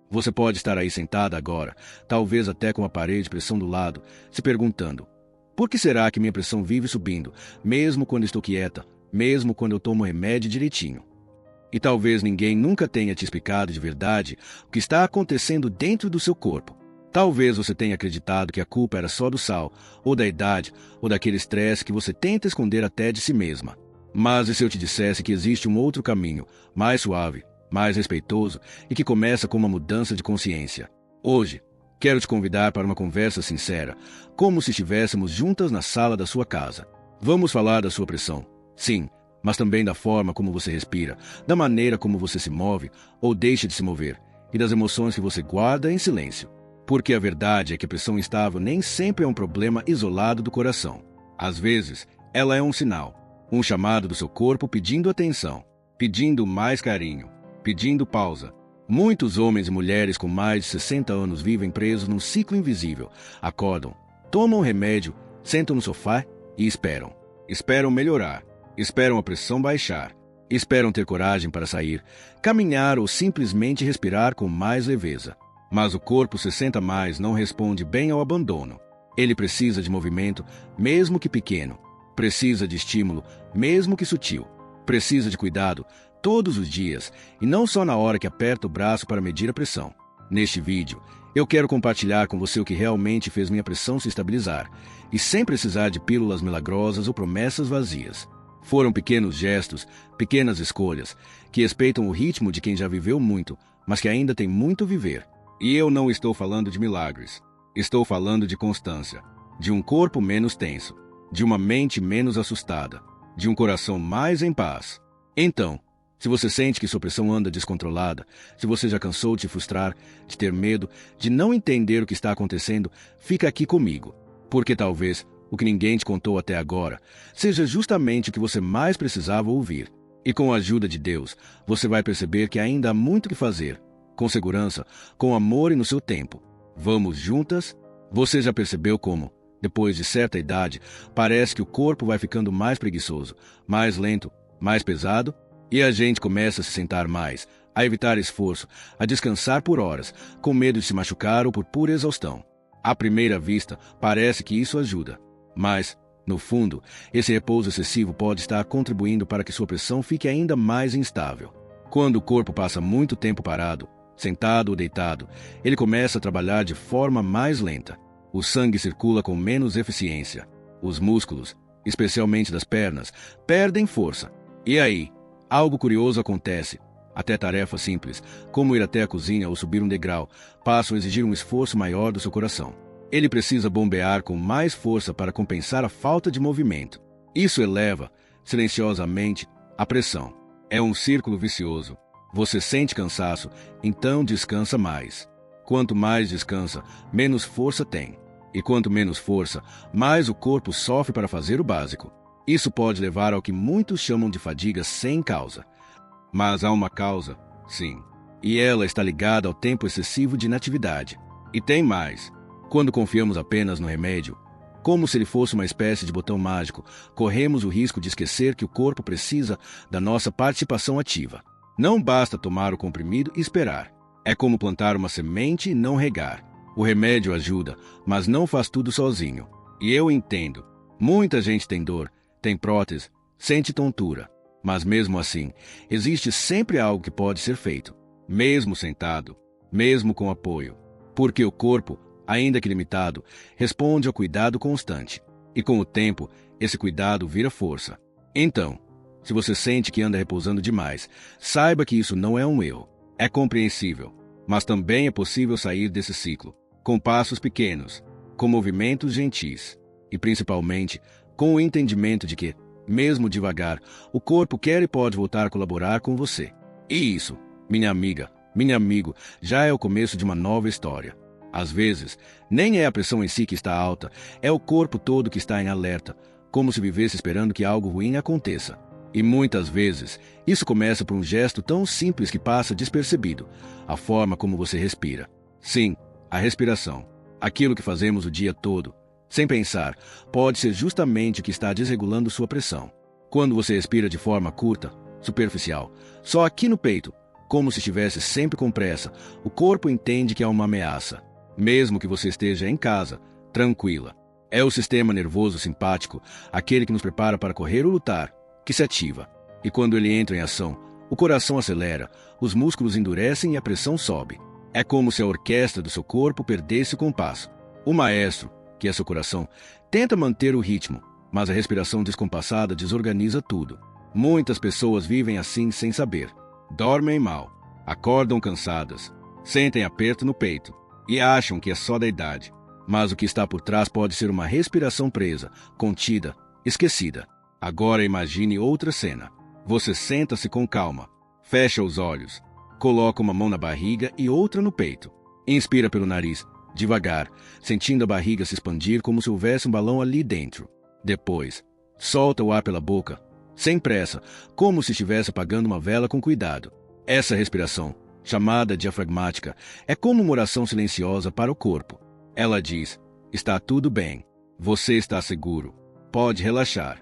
Você pode estar aí sentada agora, talvez até com a parede de pressão do lado, se perguntando: por que será que minha pressão vive subindo, mesmo quando estou quieta, mesmo quando eu tomo remédio direitinho? E talvez ninguém nunca tenha te explicado de verdade o que está acontecendo dentro do seu corpo. Talvez você tenha acreditado que a culpa era só do sal, ou da idade, ou daquele estresse que você tenta esconder até de si mesma. Mas e se eu te dissesse que existe um outro caminho, mais suave, mais respeitoso e que começa com uma mudança de consciência? Hoje, quero te convidar para uma conversa sincera, como se estivéssemos juntas na sala da sua casa. Vamos falar da sua pressão, sim, mas também da forma como você respira, da maneira como você se move ou deixa de se mover, e das emoções que você guarda em silêncio. Porque a verdade é que a pressão instável nem sempre é um problema isolado do coração. Às vezes, ela é um sinal, um chamado do seu corpo pedindo atenção, pedindo mais carinho, pedindo pausa. Muitos homens e mulheres com mais de 60 anos vivem presos num ciclo invisível. Acordam, tomam remédio, sentam no sofá e esperam. Esperam melhorar, esperam a pressão baixar, esperam ter coragem para sair, caminhar ou simplesmente respirar com mais leveza. Mas o corpo 60 mais não responde bem ao abandono. Ele precisa de movimento, mesmo que pequeno. Precisa de estímulo, mesmo que sutil. Precisa de cuidado todos os dias, e não só na hora que aperta o braço para medir a pressão. Neste vídeo, eu quero compartilhar com você o que realmente fez minha pressão se estabilizar, e sem precisar de pílulas milagrosas ou promessas vazias. Foram pequenos gestos, pequenas escolhas, que respeitam o ritmo de quem já viveu muito, mas que ainda tem muito a viver. E eu não estou falando de milagres. Estou falando de constância, de um corpo menos tenso, de uma mente menos assustada, de um coração mais em paz. Então, se você sente que sua pressão anda descontrolada, se você já cansou de te frustrar, de ter medo, de não entender o que está acontecendo, fica aqui comigo. Porque talvez o que ninguém te contou até agora seja justamente o que você mais precisava ouvir. E com a ajuda de Deus, você vai perceber que ainda há muito o que fazer. Com segurança, com amor e no seu tempo. Vamos juntas? Você já percebeu como, depois de certa idade, parece que o corpo vai ficando mais preguiçoso, mais lento, mais pesado? E a gente começa a se sentar mais, a evitar esforço, a descansar por horas, com medo de se machucar ou por pura exaustão. À primeira vista, parece que isso ajuda. Mas, no fundo, esse repouso excessivo pode estar contribuindo para que sua pressão fique ainda mais instável. Quando o corpo passa muito tempo parado, sentado ou deitado, ele começa a trabalhar de forma mais lenta. O sangue circula com menos eficiência. Os músculos, especialmente das pernas, perdem força. E aí, algo curioso acontece. Até tarefas simples, como ir até a cozinha ou subir um degrau, passam a exigir um esforço maior do seu coração. Ele precisa bombear com mais força para compensar a falta de movimento. Isso eleva, silenciosamente, a pressão. É um círculo vicioso. Você sente cansaço, então descansa mais. Quanto mais descansa, menos força tem. E quanto menos força, mais o corpo sofre para fazer o básico. Isso pode levar ao que muitos chamam de fadiga sem causa. Mas há uma causa, sim. E ela está ligada ao tempo excessivo de inatividade. E tem mais. Quando confiamos apenas no remédio, como se ele fosse uma espécie de botão mágico, corremos o risco de esquecer que o corpo precisa da nossa participação ativa. Não basta tomar o comprimido e esperar. É como plantar uma semente e não regar. O remédio ajuda, mas não faz tudo sozinho. E eu entendo. Muita gente tem dor, tem prótese, sente tontura. Mas mesmo assim, existe sempre algo que pode ser feito. Mesmo sentado, mesmo com apoio. Porque o corpo, ainda que limitado, responde ao cuidado constante. E com o tempo, esse cuidado vira força. Então, se você sente que anda repousando demais, saiba que isso não é um erro. É compreensível. Mas também é possível sair desse ciclo, com passos pequenos, com movimentos gentis. E principalmente, com o entendimento de que, mesmo devagar, o corpo quer e pode voltar a colaborar com você. E isso, minha amiga, meu amigo, já é o começo de uma nova história. Às vezes, nem é a pressão em si que está alta, é o corpo todo que está em alerta, como se vivesse esperando que algo ruim aconteça. E muitas vezes, isso começa por um gesto tão simples que passa despercebido, a forma como você respira. Sim, a respiração. Aquilo que fazemos o dia todo, sem pensar, pode ser justamente o que está desregulando sua pressão. Quando você respira de forma curta, superficial, só aqui no peito, como se estivesse sempre com pressa. O corpo entende que há uma ameaça, mesmo que você esteja em casa, tranquila. É o sistema nervoso simpático, aquele que nos prepara para correr ou lutar, que se ativa. E quando ele entra em ação, o coração acelera, os músculos endurecem e a pressão sobe. É como se a orquestra do seu corpo perdesse o compasso. O maestro, que é seu coração, tenta manter o ritmo, mas a respiração descompassada desorganiza tudo. Muitas pessoas vivem assim sem saber. Dormem mal, acordam cansadas, sentem aperto no peito e acham que é só da idade. Mas o que está por trás pode ser uma respiração presa, contida, esquecida. Agora imagine outra cena. Você senta-se com calma, fecha os olhos, coloca uma mão na barriga e outra no peito. Inspira pelo nariz, devagar, sentindo a barriga se expandir como se houvesse um balão ali dentro. Depois, solta o ar pela boca, sem pressa, como se estivesse apagando uma vela com cuidado. Essa respiração, chamada diafragmática, é como uma oração silenciosa para o corpo. Ela diz: está tudo bem, você está seguro, pode relaxar.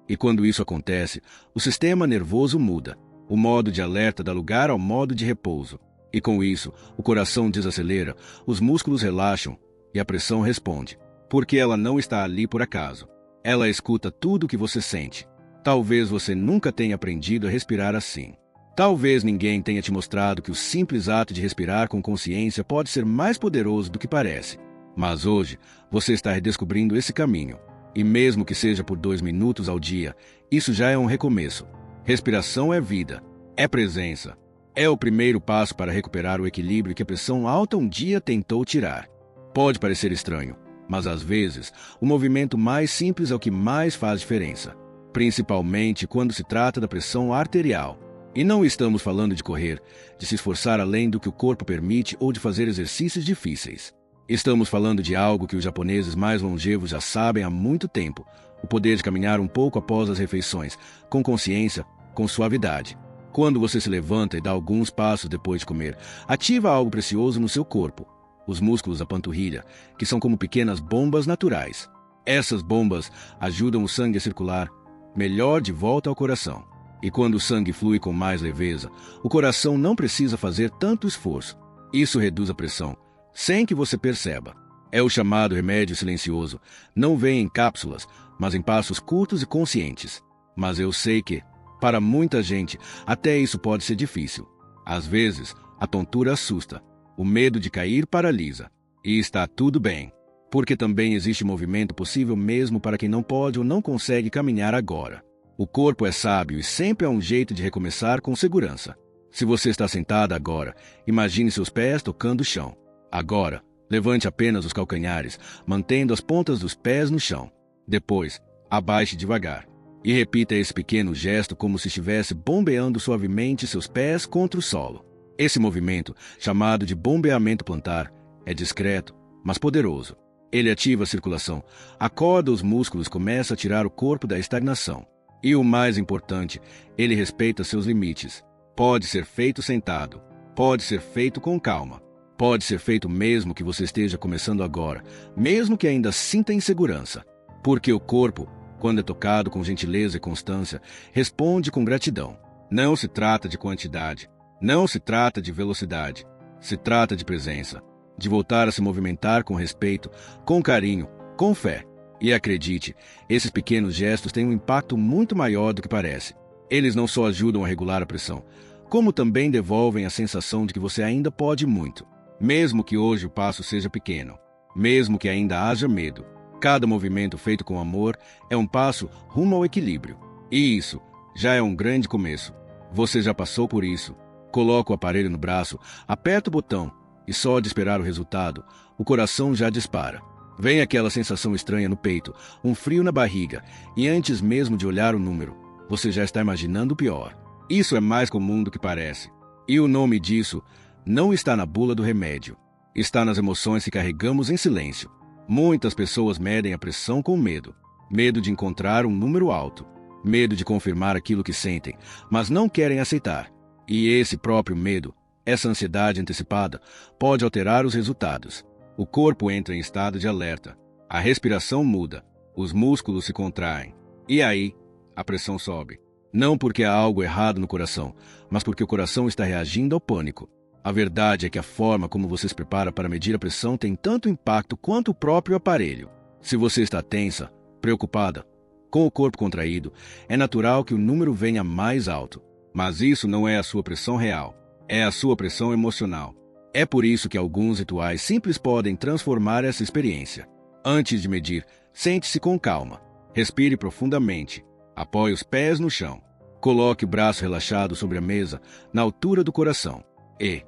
E quando isso acontece, o sistema nervoso muda. O modo de alerta dá lugar ao modo de repouso. E com isso, o coração desacelera, os músculos relaxam e a pressão responde. Porque ela não está ali por acaso. Ela escuta tudo o que você sente. Talvez você nunca tenha aprendido a respirar assim. Talvez ninguém tenha te mostrado que o simples ato de respirar com consciência pode ser mais poderoso do que parece. Mas hoje, você está redescobrindo esse caminho. E mesmo que seja por 2 minutos ao dia, isso já é um recomeço. Respiração é vida, é presença. É o primeiro passo para recuperar o equilíbrio que a pressão alta um dia tentou tirar. Pode parecer estranho, mas às vezes, o movimento mais simples é o que mais faz diferença. Principalmente quando se trata da pressão arterial. E não estamos falando de correr, de se esforçar além do que o corpo permite ou de fazer exercícios difíceis. Estamos falando de algo que os japoneses mais longevos já sabem há muito tempo: o poder de caminhar um pouco após as refeições, com consciência, com suavidade. Quando você se levanta e dá alguns passos depois de comer, ativa algo precioso no seu corpo: os músculos da panturrilha, que são como pequenas bombas naturais. Essas bombas ajudam o sangue a circular melhor de volta ao coração. E quando o sangue flui com mais leveza, o coração não precisa fazer tanto esforço. Isso reduz a pressão, sem que você perceba. É o chamado remédio silencioso. Não vem em cápsulas, mas em passos curtos e conscientes. Mas eu sei que, para muita gente, até isso pode ser difícil. Às vezes, a tontura assusta. O medo de cair paralisa. E está tudo bem. Porque também existe movimento possível mesmo para quem não pode ou não consegue caminhar agora. O corpo é sábio e sempre há um jeito de recomeçar com segurança. Se você está sentada agora, imagine seus pés tocando o chão. Agora, levante apenas os calcanhares, mantendo as pontas dos pés no chão. Depois, abaixe devagar. E repita esse pequeno gesto como se estivesse bombeando suavemente seus pés contra o solo. Esse movimento, chamado de bombeamento plantar, é discreto, mas poderoso. Ele ativa a circulação, acorda os músculos e começa a tirar o corpo da estagnação. E o mais importante, ele respeita seus limites. Pode ser feito sentado, pode ser feito com calma, pode ser feito mesmo que você esteja começando agora, mesmo que ainda sinta insegurança. Porque o corpo, quando é tocado com gentileza e constância, responde com gratidão. Não se trata de quantidade, não se trata de velocidade, se trata de presença, de voltar a se movimentar com respeito, com carinho, com fé. E acredite, esses pequenos gestos têm um impacto muito maior do que parece. Eles não só ajudam a regular a pressão, como também devolvem a sensação de que você ainda pode muito. Mesmo que hoje o passo seja pequeno, mesmo que ainda haja medo, cada movimento feito com amor é um passo rumo ao equilíbrio. E isso já é um grande começo. Você já passou por isso. Coloca o aparelho no braço, aperta o botão e só de esperar o resultado, o coração já dispara. Vem aquela sensação estranha no peito, um frio na barriga, e antes mesmo de olhar o número, você já está imaginando o pior. Isso é mais comum do que parece. E o nome disso não está na bula do remédio. Está nas emoções que carregamos em silêncio. Muitas pessoas medem a pressão com medo. Medo de encontrar um número alto. Medo de confirmar aquilo que sentem, mas não querem aceitar. E esse próprio medo, essa ansiedade antecipada, pode alterar os resultados. O corpo entra em estado de alerta, a respiração muda, os músculos se contraem, e aí a pressão sobe. Não porque há algo errado no coração, mas porque o coração está reagindo ao pânico. A verdade é que a forma como você se prepara para medir a pressão tem tanto impacto quanto o próprio aparelho. Se você está tensa, preocupada, com o corpo contraído, é natural que o número venha mais alto. Mas isso não é a sua pressão real, é a sua pressão emocional. É por isso que alguns rituais simples podem transformar essa experiência. Antes de medir, sente-se com calma. Respire profundamente. Apoie os pés no chão. Coloque o braço relaxado sobre a mesa, na altura do coração. E,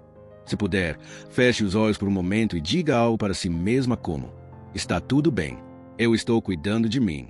se puder, feche os olhos por um momento e diga algo para si mesma como: está tudo bem. Eu estou cuidando de mim.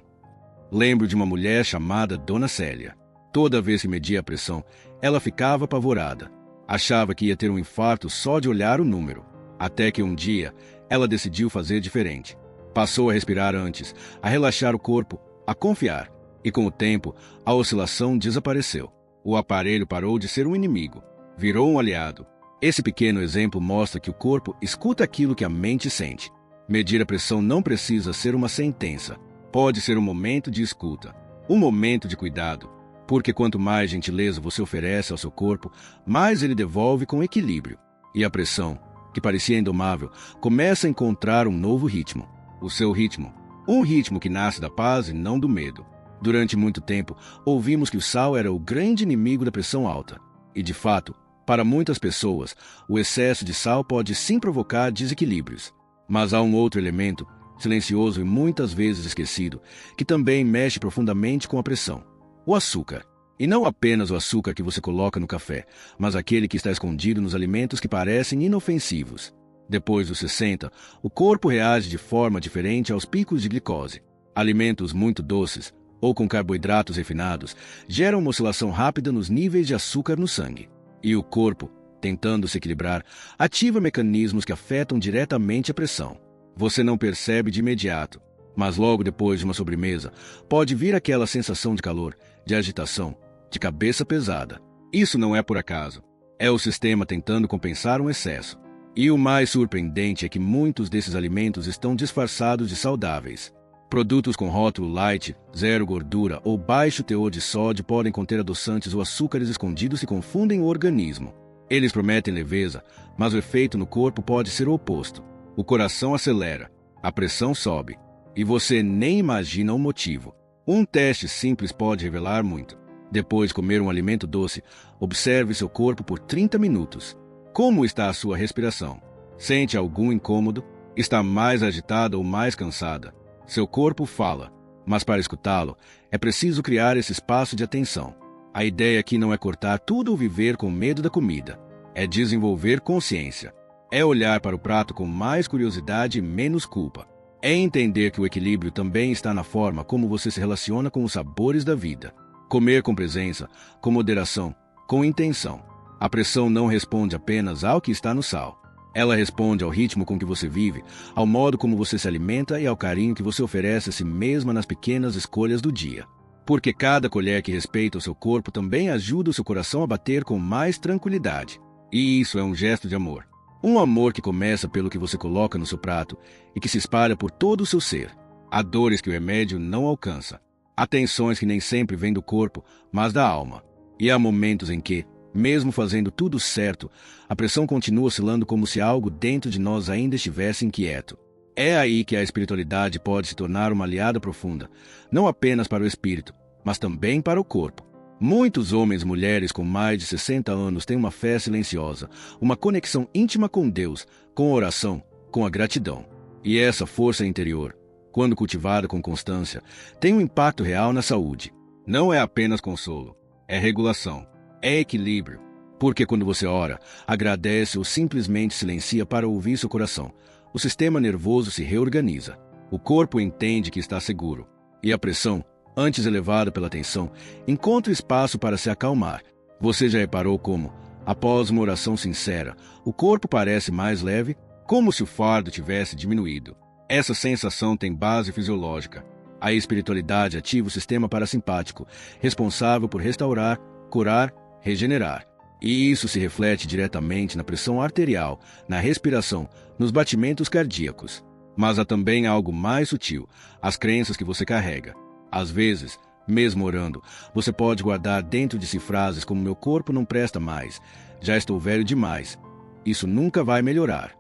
Lembro de uma mulher chamada Dona Célia. Toda vez que media a pressão, ela ficava apavorada. Achava que ia ter um infarto só de olhar o número. Até que um dia, ela decidiu fazer diferente. Passou a respirar antes, a relaxar o corpo, a confiar. E com o tempo, a oscilação desapareceu. O aparelho parou de ser um inimigo. Virou um aliado. Esse pequeno exemplo mostra que o corpo escuta aquilo que a mente sente. Medir a pressão não precisa ser uma sentença. Pode ser um momento de escuta, um momento de cuidado. Porque quanto mais gentileza você oferece ao seu corpo, mais ele devolve com equilíbrio. E a pressão, que parecia indomável, começa a encontrar um novo ritmo. O seu ritmo. Um ritmo que nasce da paz e não do medo. Durante muito tempo, ouvimos que o sal era o grande inimigo da pressão alta. E, de fato, para muitas pessoas, o excesso de sal pode sim provocar desequilíbrios. Mas há um outro elemento, silencioso e muitas vezes esquecido, que também mexe profundamente com a pressão. O açúcar. E não apenas o açúcar que você coloca no café, mas aquele que está escondido nos alimentos que parecem inofensivos. Depois dos 60, o corpo reage de forma diferente aos picos de glicose. Alimentos muito doces, ou com carboidratos refinados, geram uma oscilação rápida nos níveis de açúcar no sangue. E o corpo, tentando se equilibrar, ativa mecanismos que afetam diretamente a pressão. Você não percebe de imediato, mas logo depois de uma sobremesa, pode vir aquela sensação de calor, de agitação, de cabeça pesada. Isso não é por acaso. É o sistema tentando compensar um excesso. E o mais surpreendente é que muitos desses alimentos estão disfarçados de saudáveis. Produtos com rótulo light, zero gordura ou baixo teor de sódio podem conter adoçantes ou açúcares escondidos que confundem o organismo. Eles prometem leveza, mas o efeito no corpo pode ser o oposto. O coração acelera, a pressão sobe, e você nem imagina o motivo. Um teste simples pode revelar muito. Depois de comer um alimento doce, observe seu corpo por 30 minutos. Como está a sua respiração? Sente algum incômodo? Está mais agitada ou mais cansada? Seu corpo fala, mas para escutá-lo, é preciso criar esse espaço de atenção. A ideia aqui não é cortar tudo ou viver com medo da comida. É desenvolver consciência. É olhar para o prato com mais curiosidade e menos culpa. É entender que o equilíbrio também está na forma como você se relaciona com os sabores da vida. Comer com presença, com moderação, com intenção. A pressão não responde apenas ao que está no sal. Ela responde ao ritmo com que você vive, ao modo como você se alimenta e ao carinho que você oferece a si mesma nas pequenas escolhas do dia. Porque cada colher que respeita o seu corpo também ajuda o seu coração a bater com mais tranquilidade. E isso é um gesto de amor. Um amor que começa pelo que você coloca no seu prato e que se espalha por todo o seu ser. Há dores que o remédio não alcança. Há tensões que nem sempre vêm do corpo, mas da alma. E há momentos em que, mesmo fazendo tudo certo, a pressão continua oscilando como se algo dentro de nós ainda estivesse inquieto. É aí que a espiritualidade pode se tornar uma aliada profunda, não apenas para o espírito, mas também para o corpo. Muitos homens e mulheres com mais de 60 anos têm uma fé silenciosa, uma conexão íntima com Deus, com a oração, com a gratidão. E essa força interior, quando cultivada com constância, tem um impacto real na saúde. Não é apenas consolo, é regulação, é equilíbrio. Porque quando você ora, agradece ou simplesmente silencia para ouvir seu coração, o sistema nervoso se reorganiza. O corpo entende que está seguro. E a pressão, antes elevada pela tensão, encontra espaço para se acalmar. Você já reparou como, após uma oração sincera, o corpo parece mais leve, como se o fardo tivesse diminuído? Essa sensação tem base fisiológica. A espiritualidade ativa o sistema parasimpático, responsável por restaurar, curar, regenerar. E isso se reflete diretamente na pressão arterial, na respiração, nos batimentos cardíacos. Mas há também algo mais sutil, as crenças que você carrega. Às vezes, Mesmo orando, você pode guardar dentro de si frases como meu corpo não presta mais, já estou velho demais, isso nunca vai melhorar.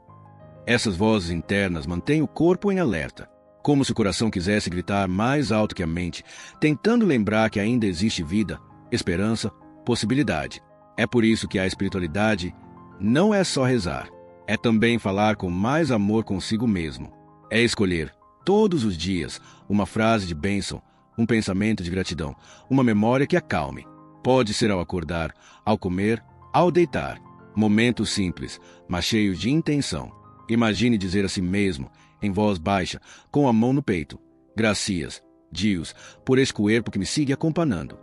Essas vozes internas mantêm o corpo em alerta, como se o coração quisesse gritar mais alto que a mente, tentando lembrar que ainda existe vida, esperança, possibilidade. É por isso que a espiritualidade não é só rezar, é também falar com mais amor consigo mesmo. É escolher, todos os dias, uma frase de bênção, um pensamento de gratidão, uma memória que acalme. Pode ser ao acordar, ao comer, ao deitar. Momentos simples, mas cheios de intenção. Imagine dizer a si mesmo, em voz baixa, com a mão no peito: Gracias, Deus, por este corpo que me sigue acompanhando.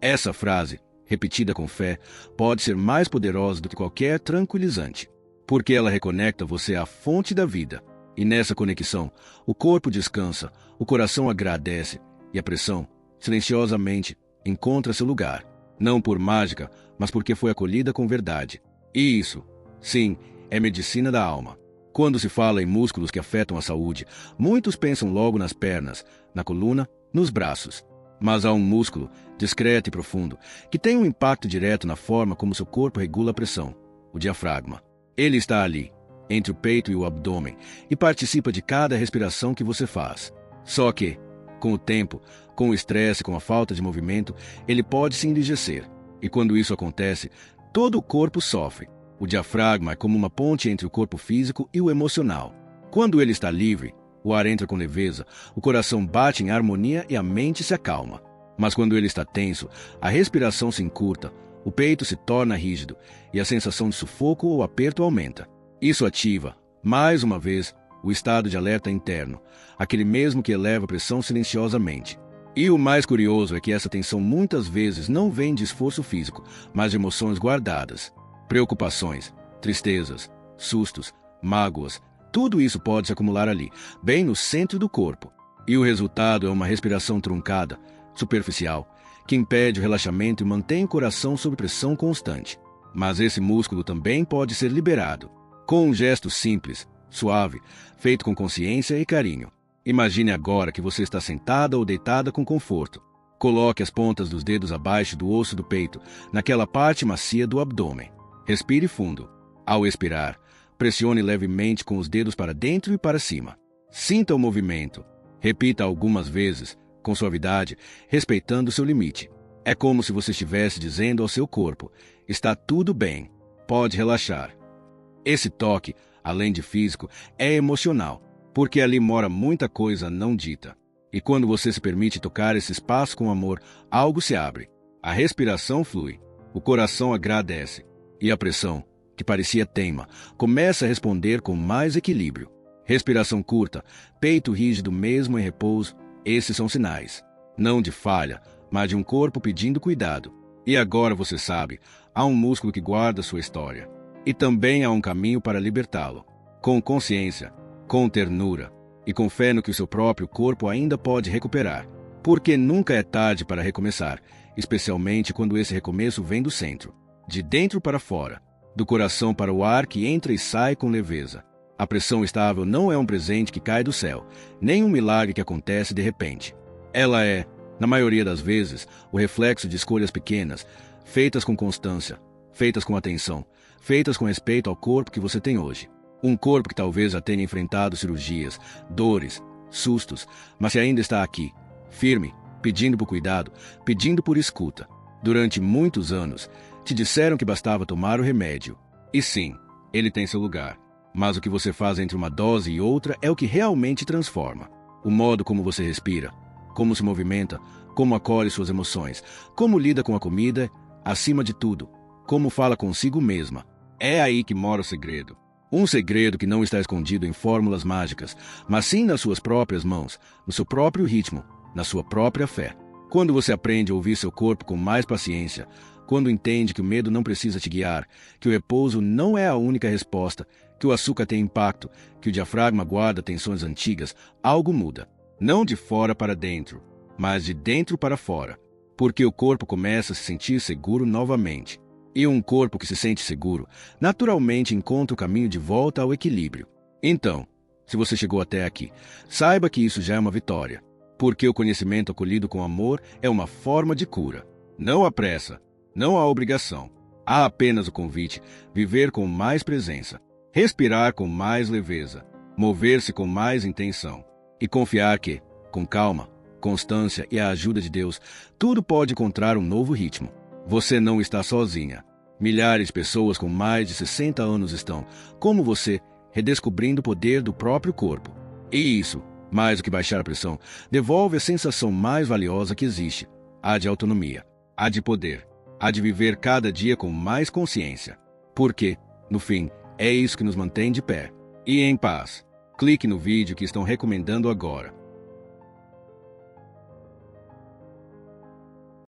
Essa frase, repetida com fé, pode ser mais poderosa do que qualquer tranquilizante, porque ela reconecta você à fonte da vida. E nessa conexão, o corpo descansa, o coração agradece e a pressão, silenciosamente, encontra seu lugar. Não por mágica, mas porque foi acolhida com verdade. E isso, sim, é medicina da alma. Quando se fala em músculos que afetam a saúde, muitos pensam logo nas pernas, na coluna, nos braços. Mas há um músculo, discreto e profundo, que tem um impacto direto na forma como seu corpo regula a pressão: o diafragma. Ele está ali, entre o peito e o abdômen, e participa de cada respiração que você faz. Só que, com o tempo, com o estresse, com a falta de movimento, ele pode se enrijecer. E quando isso acontece, todo o corpo sofre. O diafragma é como uma ponte entre o corpo físico e o emocional. Quando ele está livre, o ar entra com leveza, o coração bate em harmonia e a mente se acalma. Mas quando ele está tenso, a respiração se encurta, o peito se torna rígido e a sensação de sufoco ou aperto aumenta. Isso ativa, mais uma vez, o estado de alerta interno, aquele mesmo que eleva a pressão silenciosamente. E o mais curioso é que essa tensão muitas vezes não vem de esforço físico, mas de emoções guardadas. Preocupações, tristezas, sustos, mágoas, tudo isso pode se acumular ali, bem no centro do corpo. E o resultado é uma respiração truncada, superficial, que impede o relaxamento e mantém o coração sob pressão constante. Mas esse músculo também pode ser liberado, com um gesto simples, suave, feito com consciência e carinho. Imagine agora que você está sentada ou deitada com conforto. Coloque as pontas dos dedos abaixo do osso do peito, naquela parte macia do abdômen. Respire fundo. Ao expirar, pressione levemente com os dedos para dentro e para cima. Sinta o movimento. Repita algumas vezes, com suavidade, respeitando seu limite. É como se você estivesse dizendo ao seu corpo: está tudo bem, pode relaxar. Esse toque, além de físico, é emocional, porque ali mora muita coisa não dita. E quando você se permite tocar esse espaço com amor, algo se abre. A respiração flui, o coração agradece, e a pressão, que parecia teima, começa a responder com mais equilíbrio. Respiração curta, peito rígido mesmo em repouso, esses são sinais, não de falha, mas de um corpo pedindo cuidado. E agora você sabe, há um músculo que guarda sua história. E também há um caminho para libertá-lo. Com consciência, com ternura e com fé no que o seu próprio corpo ainda pode recuperar. Porque nunca é tarde para recomeçar, especialmente quando esse recomeço vem do centro, de dentro para fora, do coração para o ar que entra e sai com leveza. A pressão estável não é um presente que cai do céu, nem um milagre que acontece de repente. Ela é, na maioria das vezes, o reflexo de escolhas pequenas, feitas com constância, feitas com atenção, feitas com respeito ao corpo que você tem hoje. Um corpo que talvez já tenha enfrentado cirurgias, dores, sustos, mas que ainda está aqui, firme, pedindo por cuidado, pedindo por escuta. Durante muitos anos, te disseram que bastava tomar o remédio. E sim, ele tem seu lugar. Mas o que você faz entre uma dose e outra é o que realmente transforma. O modo como você respira, como se movimenta, como acolhe suas emoções, como lida com a comida, acima de tudo, como fala consigo mesma. É aí que mora o segredo. Um segredo que não está escondido em fórmulas mágicas, mas sim nas suas próprias mãos, no seu próprio ritmo, na sua própria fé. Quando você aprende a ouvir seu corpo com mais paciência, quando entende que o medo não precisa te guiar, que o repouso não é a única resposta, que o açúcar tem impacto, que o diafragma guarda tensões antigas, algo muda. Não de fora para dentro, mas de dentro para fora. Porque o corpo começa a se sentir seguro novamente. E um corpo que se sente seguro, naturalmente encontra o caminho de volta ao equilíbrio. Então, se você chegou até aqui, saiba que isso já é uma vitória. Porque o conhecimento acolhido com amor é uma forma de cura. Não há pressa, não há obrigação. Há apenas o convite, viver com mais presença, respirar com mais leveza, mover-se com mais intenção e confiar que, com calma, constância e a ajuda de Deus, tudo pode encontrar um novo ritmo. Você não está sozinha. Milhares de pessoas com mais de 60 anos estão, como você, redescobrindo o poder do próprio corpo. E isso, mais do que baixar a pressão, devolve a sensação mais valiosa que existe, a de autonomia, a de poder, a de viver cada dia com mais consciência. Porque, no fim, é isso que nos mantém de pé e em paz. Clique no vídeo que estão recomendando agora.